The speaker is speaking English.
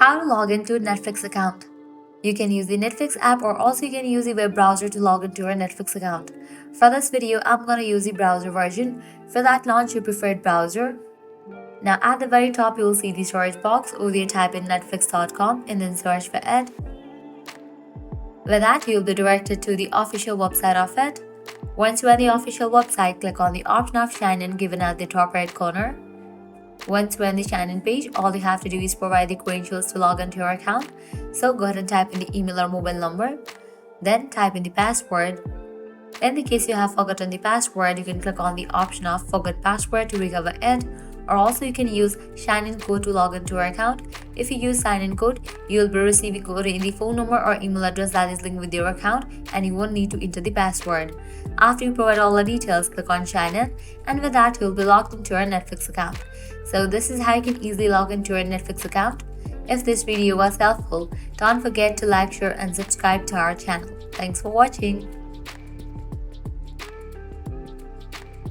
How to log into a Netflix account. You can use the Netflix app or also you can use the web browser to log into your Netflix account. For this video, I'm going to use the browser version. For that, launch your preferred browser. Now at the very top, you will see the search box. Over there, type in netflix.com and then search for it. With that, you'll be directed to the official website of it. Once you're at the official website, click on the option of sign in given at the top right corner. Once we're on the sign-in page, all you have to do is provide the credentials to log into your account. So go ahead and type in the email or mobile number. Then type in the password. In the case you have forgotten the password, you can click on the option of forget password to recover it. Or also you can use sign-in code to log into your account. If you use sign-in code, you will be receiving code in the phone number or email address that is linked with your account and you won't need to enter the password. After you provide all the details, click on sign in and with that you will be logged into your Netflix account. So this is how you can easily log into your Netflix account. If this video was helpful, don't forget to like, share and subscribe to our channel. Thanks for watching.